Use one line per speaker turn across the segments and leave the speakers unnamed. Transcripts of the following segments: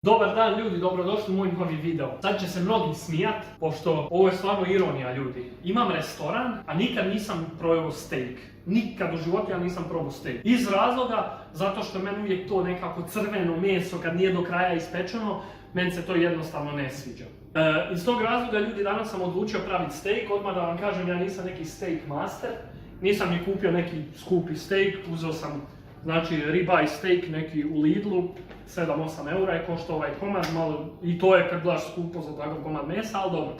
Dobar dan ljudi, dobrodošli u moj novi video. Sad će se mnogi smijat, pošto ovo je stvarno ironija ljudi. Imam restoran, a nikad nisam probao steak. Nikad u životu ja nisam probao steak. Iz razloga, zato što meni uvijek to nekako crveno meso kad nije do kraja ispečeno, meni se to jednostavno ne sviđa. Iz tog razloga ljudi danas sam odlučio praviti steak. Odmah da vam kažem, ja nisam neki steak master. Nisam ni kupio neki skupi steak, uzeo sam znači ribeye steak neki u Lidlu, 7-8 eura je koštao ovaj komad, malo, i to je kad gledaš skupo za takav komad mesa, ali dobro.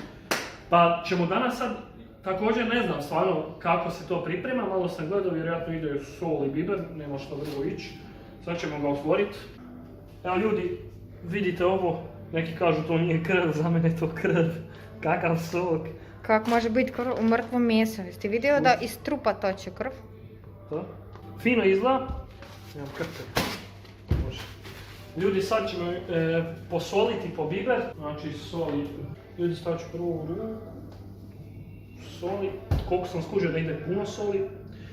Pa ćemo danas sad, također ne znam stvarno kako se to priprema, malo sam gledao, vjerojatno ide sol i biber, nema što drugo ići. Sad ćemo ga otvoriti. Evo ljudi, vidite ovo, neki kažu to nije krv, za mene je to krv, kakav sok.
Kako može biti krv u mrtvom mesu? Jeste vidjeli da iz trupa toče krv?
To? Fino izgleda. Evo krpe. Može. Ljudi, sad ćemo posoliti po biber, znači soli. Ljudi, stavit ću prvo u ruku. Soli. Koliko sam skužio da ide puno soli.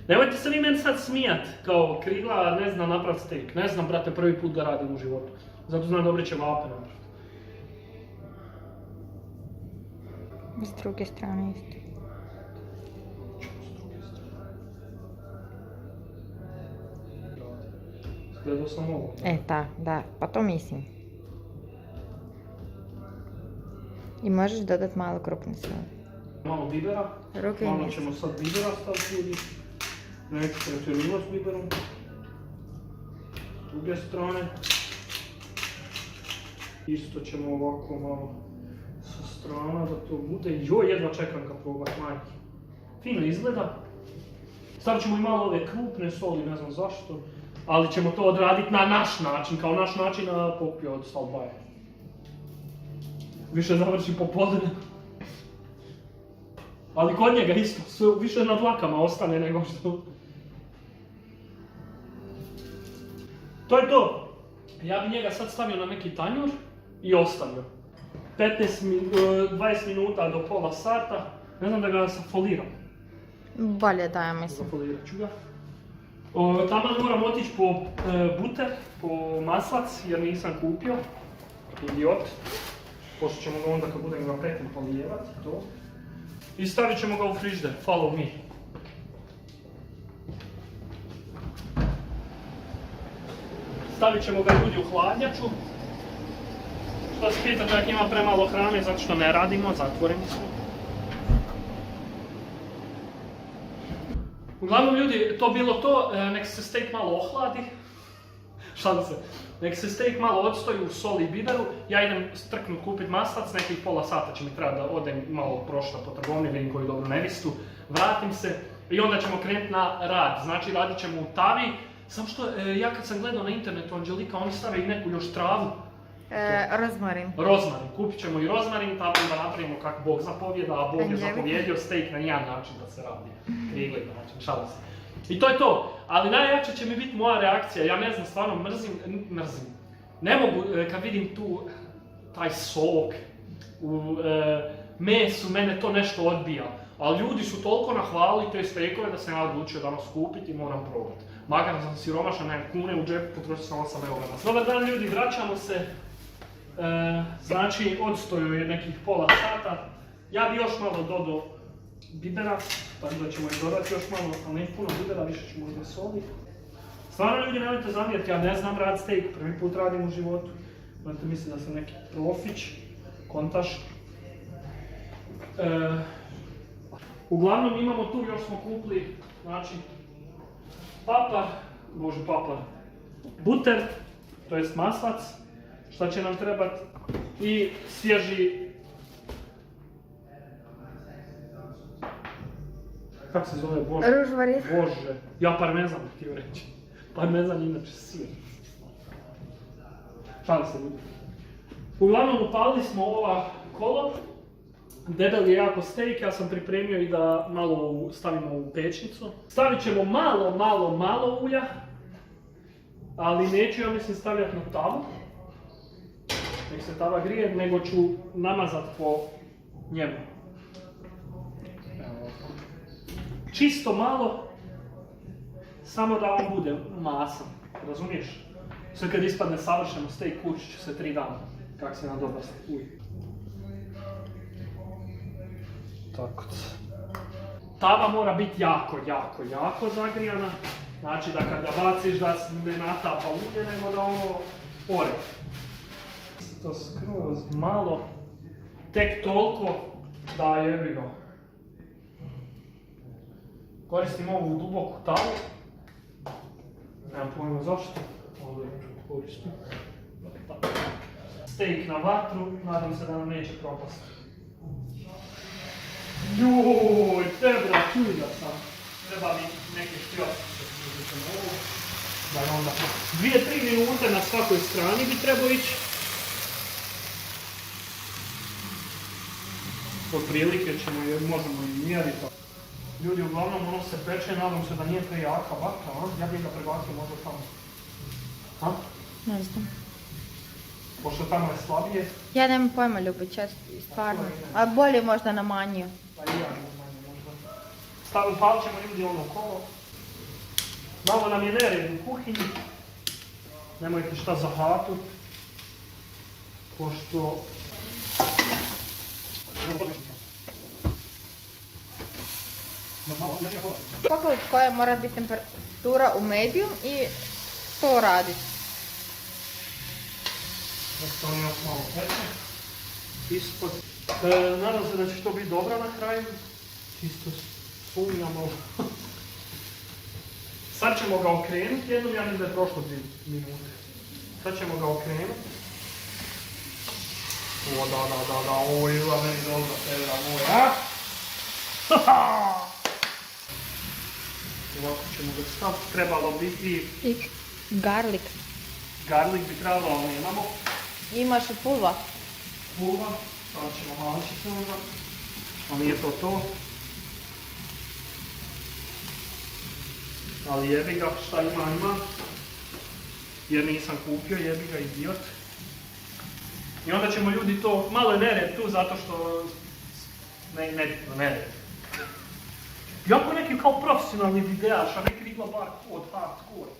Nemojte se vi meni sad smijat, kao krila ne znam napraviti steak. Ne znam, brate, prvi put da radim u životu. Zato znam dobre ćevape napraviti.
S druge strane isto.
Gledao sam ovo.
Da, pa to mislim. I možeš dodati malo krupne soli.
Malo bibera.
Ruke i
malo
meso.
ćemo sad bibera staviti ljudi. Neću pretjerivati s biberom. S druge strane. Isto ćemo ovako malo sa strana da to bude. Joj, jedva čekam ga probat, majke. Fino izgleda. Stavit ćemo i malo ove krupne soli, ne znam zašto. Ali ćemo to odraditi na naš način, kao naš način na popio od Stalbaja. Više završi popodne. Ali kod njega isto, sve više na dlakama ostane nego što... To je to. Ja bi njega sad stavio na neki tanjur i ostavio. 20 minuta do pola sata, ne znam da ga safoliram.
Bolje da, ja mislim.
Zafolirat ću ga. Tamo moram otići po buter, po maslac, jer nisam kupio. Idiot. Pošto ćemo ga onda kad budem ga petim polijevat, to. I stavit ćemo ga u frižider, follow me. Stavit ćemo ga ljudi u hladnjaču. Što se pitate ako ima premalo hrane, zato što ne radimo, zatvoreni smo. Uglavnom ljudi, to bilo to, nek se steak malo ohladi. Šalim se. Nek se steak malo odstoji u soli i biberu. Ja idem strknut kupit maslac, nekih pola sata će mi trebati da odem malo prošla po trgovini, vidim koju dobru nevistu. Vratim se i onda ćemo krenuti na rad. Znači radit ćemo u tavi. Samo što ja kad sam gledao na internetu Anđelika, oni stave i neku još travu.
Rozmarin.
Rozmarin. Kupit ćemo i rozmarin, tako da napravimo kako Bog zapovjeda, a Bog je zapovjedio steak na jedan način da se radi. Krigli način, šalim se. I to je to. Ali najjače će mi biti moja reakcija. Ja ne znam, stvarno mrzim. Ne mogu, kad vidim tu taj sok u mesu, mene to nešto odbija. Ali ljudi su toliko nahvalili te steakove da sam ja odlučio danas kupiti i moram probati. Makar sam siromašan, nemam kune u džepu, potrošio sam 8 eura. Dobar dan ljudi, vraćamo se. Znači, odstoju je nekih pola sata. Ja bi još malo dodao bibera, tako da ćemo i dodati još malo, ali ne puno bibera, više ću možda soli. Stvarno ljudi, nemojte zamjeriti, ja ne znam rad steak, prvi put radim u životu. Možete misliti da sam neki profić, kontaš. Uglavnom imamo tu, još smo kupili, znači, buter, to jest maslac, šta će nam trebati, i svježi, kako se zove, Bože?
Ružvari.
Bože, ja parmezan htio reći. Parmezan je inače sir. Šalim se ljudi. Uglavnom upalili smo ova kolo. Debel je jako steak, ja sam pripremio i da malo stavimo u pečnicu. Stavit ćemo malo ulja. Ali neću, ja mislim, stavljati na tavu. Nek se tava grije, nego ću namazat po njemu. Čisto malo, samo da on bude masan, razumiješ? Sve kad ispadne savršeno steak, kući ću se 3 dana. Kak se nam dobar steak. Tako. Tava mora biti jako zagrijana. Znači da kad ga baciš da ne natapa ulje, nego da ono ore. To skroz malo. Tek toliko da jebi ga. Koristim ovu duboku tavu. Nemam pojma zašto. Ovdje ću koristim. Steak na vatru, nadam se da nam neće propasti. Joj, tebra, čuda sam. Treba mi neke štriostice. Da je onda 2-3 minute na svakoj strani bi trebao ići. Od prilike ćemo, jer možemo i mjeriti. Ljudi, uglavnom ono se peče, nadam se da nije prejaka vatra, a? Ja bih ga prebacio možda tamo. A?
Ne znam.
Pošto tamo je slabije.
Ja nemam pojma, Ljubi, čest, stvarno. A bolje možda na manju.
Pa i ja ne manje možda. Upalit ćemo ljudi ono kolo. Malo nam je nered u kuhinji. Nemojte šta zahatut. Pošto...
Pogledaj koja mora biti temperatura u medium i to raditi.
Da se on još malo peče. Ispod. Nadam se da će to biti dobro na kraju. Čisto sumnjamo. Sad ćemo ga okrenuti, jednom ja mislim da je prošlo 2 minute. Sad ćemo ga okrenuti. O, da, ovo je bila meni dobra tebra moja. Ovako ćemo ga staviti, trebalo biti...
I garlic.
Garlic bi trebalo, ali nemamo.
Imaš i pulva.
Pulva, sad ćemo malčice onda. Ali nije to to. Ali jebi ga, šta ima. Jer nisam kupio, jebi ga, idiot. I onda ćemo ljudi to, malo je nered tu zato što... Nered. Jako neki kao profesionalni videaš, a neki vidla bar kod hardcore.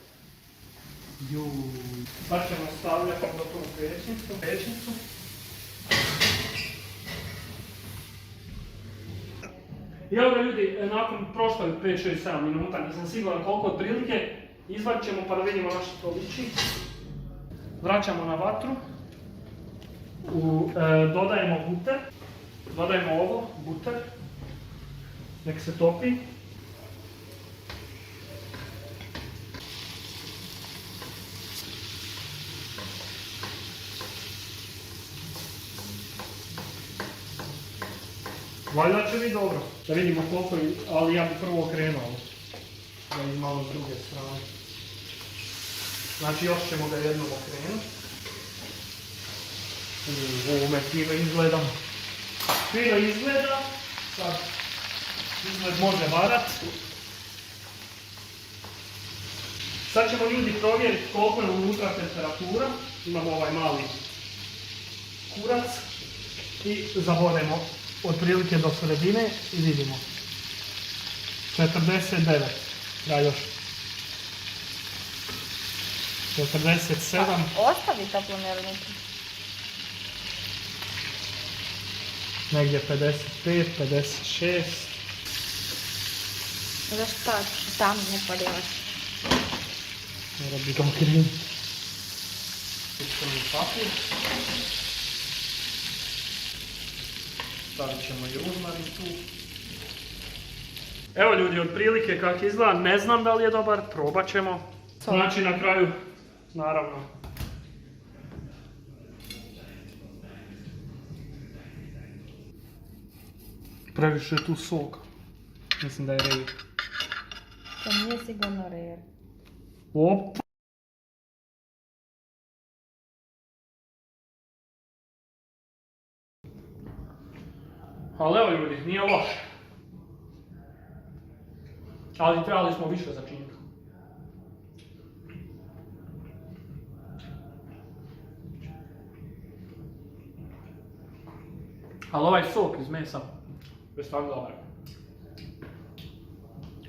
Sad ćemo stavljati na tu pećnicu. I evo ga ljudi, nakon prošlo je 5, 6, 7 minuta, nisam siguran koliko otprilike, izvadit ćemo pa da vidimo na što to liči. Vraćamo na vatru. Dodajemo buter. Dodajemo ovo, buter. Nek se topi. Valjda će biti dobro. Da vidimo koliko je, ali ja bi prvo okrenuo. Da je malo s druge strane. Znači još ćemo ga jednom okrenuti. Ovome fino izgleda. Fino izgleda. Sad izgled može varat. Sad ćemo ljudi provjeriti koliko je unutra temperatura. Imamo ovaj mali kurac. I zavodemo otprilike do sredine i vidimo. 49. Ja još. 47.
Ostavi toplo unutra.
Negdje 55, 56.
Zašto tam ne podjelaš?
Mora bi ga okrenuti. Pisani papir. Stavit ćemo i ruzmarin tu. Evo ljudi, otprilike kako izgleda, ne znam da li je dobar, probat ćemo. Znači na kraju, naravno. Previše je tu soka. Mislim da je rare.
To nije sigurno rare.
Op. Ali evo ljudi, nije loše. Ali trebali smo više začiniti. Ali ovaj sok iz mesa je stvarno dobar.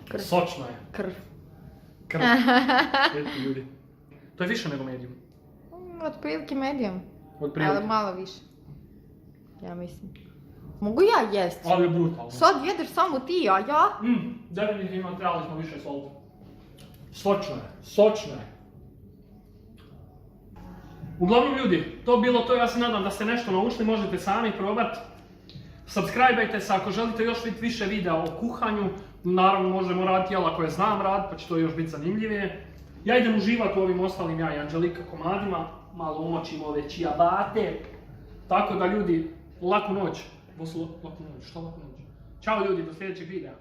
Krv.
Sočno je.
Krv.
Krv. Eto ljudi. To je više nego medium.
Otprilike medium,
Otprilike.
ali malo više. Ja mislim. Mogu ja jest?
Ali je brutalno.
Sad jedeš samo ti, a ja?
Definitivno trebali smo više soliti. Sočno je. Uglavnom ljudi, to bilo to, ja se nadam da ste nešto naučili, možete sami probati. Subscribe-ajte se ako želite još vidjeti više videa o kuhanju. Naravno možemo raditi jela koje znam raditi, pa će to još biti zanimljivije. Ja idem uživati u ovim ostalim ja i Anđelika komadima, malo umočim ove čijabate. Tako da ljudi, laku noć. Laku noć, što laku noć? Ćao ljudi, do sljedećeg videa.